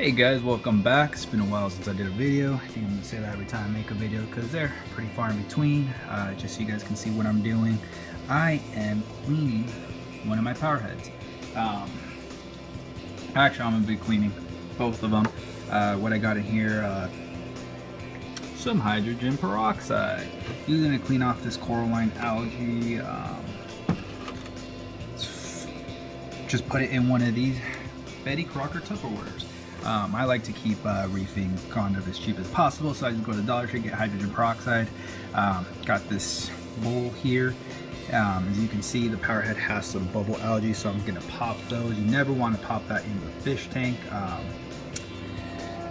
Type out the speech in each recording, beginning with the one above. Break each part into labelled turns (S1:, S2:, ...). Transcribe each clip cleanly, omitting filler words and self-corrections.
S1: Hey guys, welcome back. It's been a while since I did a video. I think I'm gonna say that every time I make a video because they're pretty far in between. Just so you guys can see what I'm doing. I am cleaning one of my Powerheads. Actually, I'm gonna be cleaning both of them. What I got in here, some hydrogen peroxide. Using it to clean off this coralline algae. Just put it in one of these Betty Crocker Tupperwares. I like to keep reefing kind of as cheap as possible, so I just go to the Dollar Tree, get hydrogen peroxide. Got this bowl here. As you can see, the Powerhead has some bubble algae, so I'm gonna pop those. You never want to pop that in the fish tank.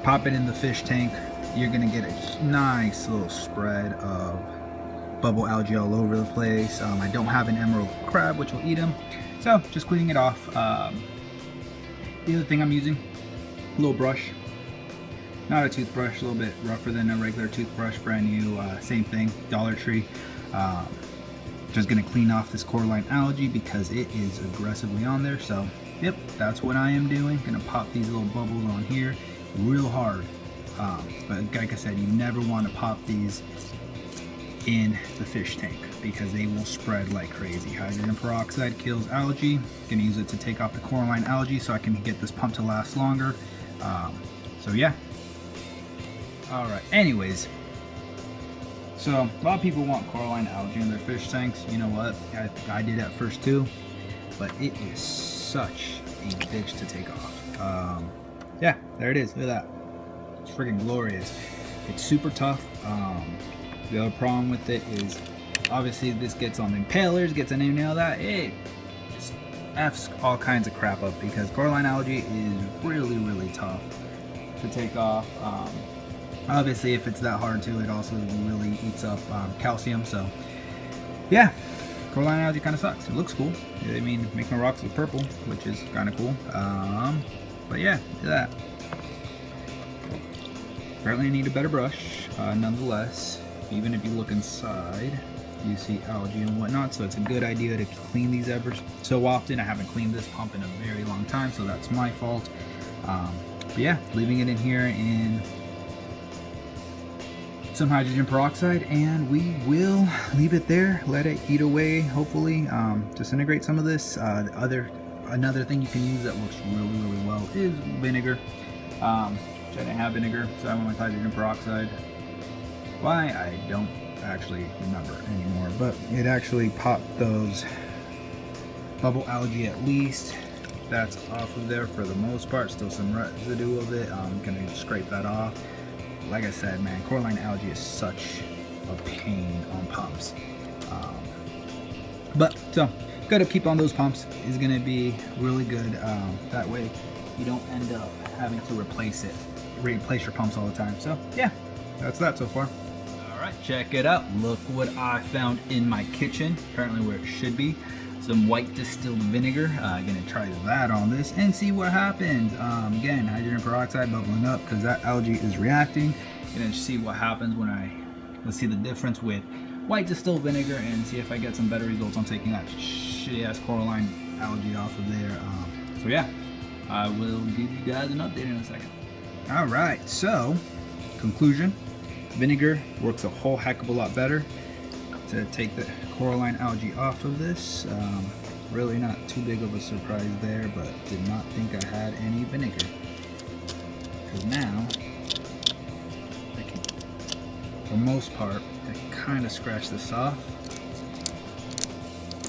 S1: Pop it in the fish tank, you're gonna get a nice little spread of bubble algae all over the place. I don't have an emerald crab, which will eat them, so just cleaning it off. The other thing I'm using, a little brush, not a toothbrush, a little bit rougher than a regular toothbrush, brand new, same thing, Dollar Tree. Just gonna clean off this coralline algae because it is aggressively on there. So yep, that's what I am doing. Gonna pop these little bubbles on here real hard. But like I said, you never want to pop these in the fish tank because they will spread like crazy. Hydrogen peroxide kills algae. Gonna use it to take off the coralline algae so I can get this pump to last longer. So yeah. All right, anyways, so a lot of people want coralline algae in their fish tanks. You know what, I did at first too, but it is such a bitch to take off. Yeah, there it is, look at that. It's freaking glorious. It's super tough. The other problem with it is obviously this gets on the impalers, gets on any of that. It just F's all kinds of crap up because coralline algae is really tough to take off. Obviously if it's that hard too, it also really eats up calcium. So yeah, coralline algae kind of sucks. It looks cool. I mean, make my rocks look purple, which is kind of cool. But yeah, look at that. Apparently I need a better brush, nonetheless. Even if you look inside, you see algae and whatnot, so it's a good idea to clean these ever so often. I haven't cleaned this pump in a very long time, so that's my fault. But yeah, leaving it in here in some hydrogen peroxide, and we will leave it there, let it eat away, hopefully. Disintegrate some of this. Another thing you can use that works really well is vinegar. Which I didn't have vinegar, so I went with hydrogen peroxide. Why, I don't actually remember anymore, but it actually popped those bubble algae at least. That's off of there for the most part. Still some residue of it. I'm gonna scrape that off. Like I said, man, coralline algae is such a pain on pumps. But so good to keep on those pumps is gonna be really good. That way you don't end up having to replace your pumps all the time. So yeah, that's that so far. Alright, check it out. Look what I found in my kitchen. Apparently where it should be. Some white distilled vinegar. Gonna try that on this and see what happens. Again, hydrogen peroxide bubbling up because that algae is reacting. Gonna see what happens when let's see the difference with white distilled vinegar and see if I get some better results on taking that shitty ass coralline algae off of there. So yeah, I will give you guys an update in a second. Alright, so conclusion. Vinegar works a whole heck of a lot better to take the coralline algae off of this. Really not too big of a surprise there, but did not think I had any vinegar. Because now, I can, for the most part, I can kind of scratch this off.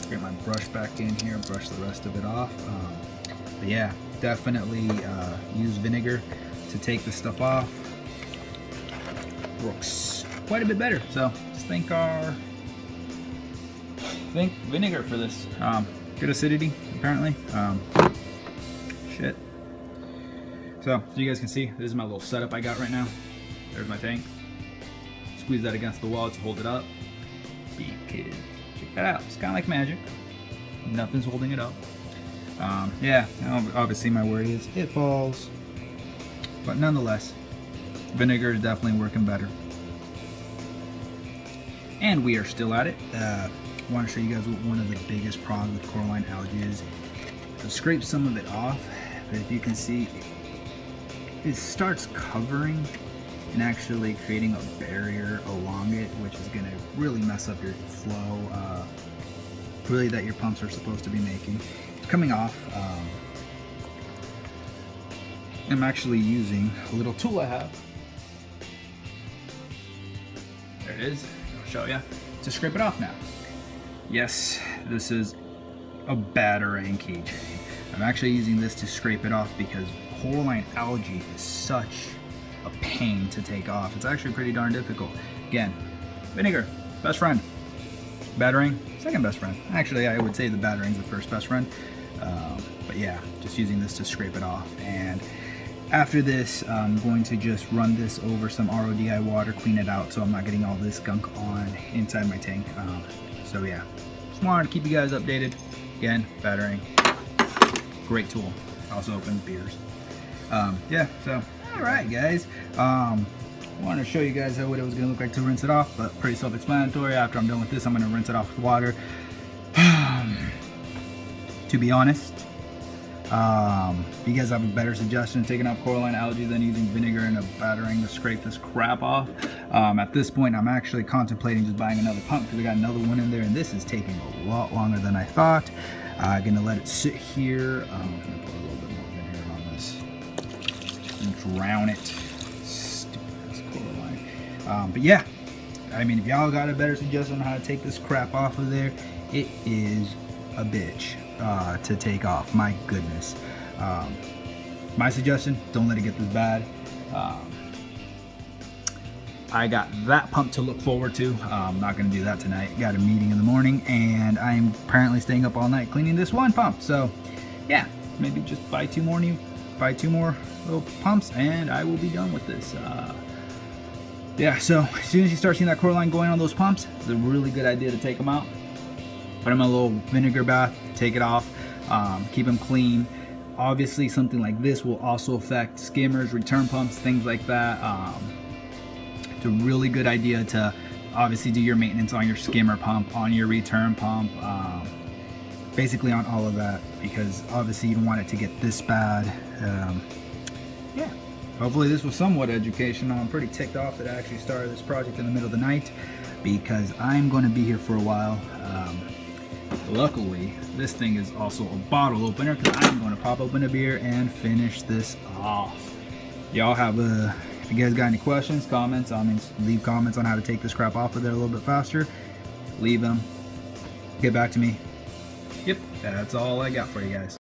S1: Get my brush back in here, brush the rest of it off. But yeah, definitely use vinegar to take this stuff off. Works quite a bit better. So just thank vinegar for this. Good acidity apparently. Shit. So you guys can see, this is my little setup I got right now. There's my tank. Squeeze that against the wall to hold it up. Because check that out. It's kind of like magic. Nothing's holding it up. Yeah, obviously my worry is it falls, but nonetheless, vinegar is definitely working better. And we are still at it. I want to show you guys what one of the biggest problems with coralline algae is. I've scraped some of it off, but if you can see, it starts covering and actually creating a barrier along it, which is going to really mess up your flow, really that your pumps are supposed to be making. It's coming off. I'm actually using a little tool I have. There it is. I'll show you. To scrape it off now. Yes, this is a battering keychain. I'm actually using this to scrape it off because coralline algae is such a pain to take off. It's actually pretty darn difficult. Again, vinegar, best friend. Battering, second best friend. Actually, I would say the battering's the first best friend. But yeah, just using this to scrape it off. And after this, I'm going to just run this over some RODI water, clean it out so I'm not getting all this gunk on inside my tank. So yeah, just wanted to keep you guys updated. Again, battering, great tool. Also opens beers. Yeah, so alright guys. Wanted to show you guys what it was going to look like to rinse it off, but pretty self-explanatory. After I'm done with this, I'm going to rinse it off with water. To be honest, if you guys have a better suggestion of taking off coralline algae than using vinegar and a battering to scrape this crap off, at this point I'm actually contemplating just buying another pump because I got another one in there and this is taking a lot longer than I thought. I'm going to let it sit here. I'm going to put a little bit more vinegar on this and drown it. Stupid coralline. But yeah, I mean, if y'all got a better suggestion on how to take this crap off of there, it is a bitch to take off. My goodness. My suggestion, don't let it get this bad. I got that pump to look forward to. I'm not going to do that tonight. Got a meeting in the morning and I'm apparently staying up all night cleaning this one pump. So yeah, maybe just buy two more little pumps and I will be done with this. Yeah, so as soon as you start seeing that coralline going on those pumps, it's a really good idea to take them out. Put them in a little vinegar bath, take it off, keep them clean. Obviously something like this will also affect skimmers, return pumps, things like that. It's a really good idea to obviously do your maintenance on your skimmer pump, on your return pump, basically on all of that, because obviously you don't want it to get this bad. Yeah, hopefully this was somewhat educational. I'm pretty ticked off that I actually started this project in the middle of the night because I'm going to be here for a while. Luckily, this thing is also a bottle opener because I'm going to pop open a beer and finish this off. Y'all have if you guys got any questions, comments, leave comments on how to take this crap off of there a little bit faster. Leave them. Get back to me. Yep, that's all I got for you guys.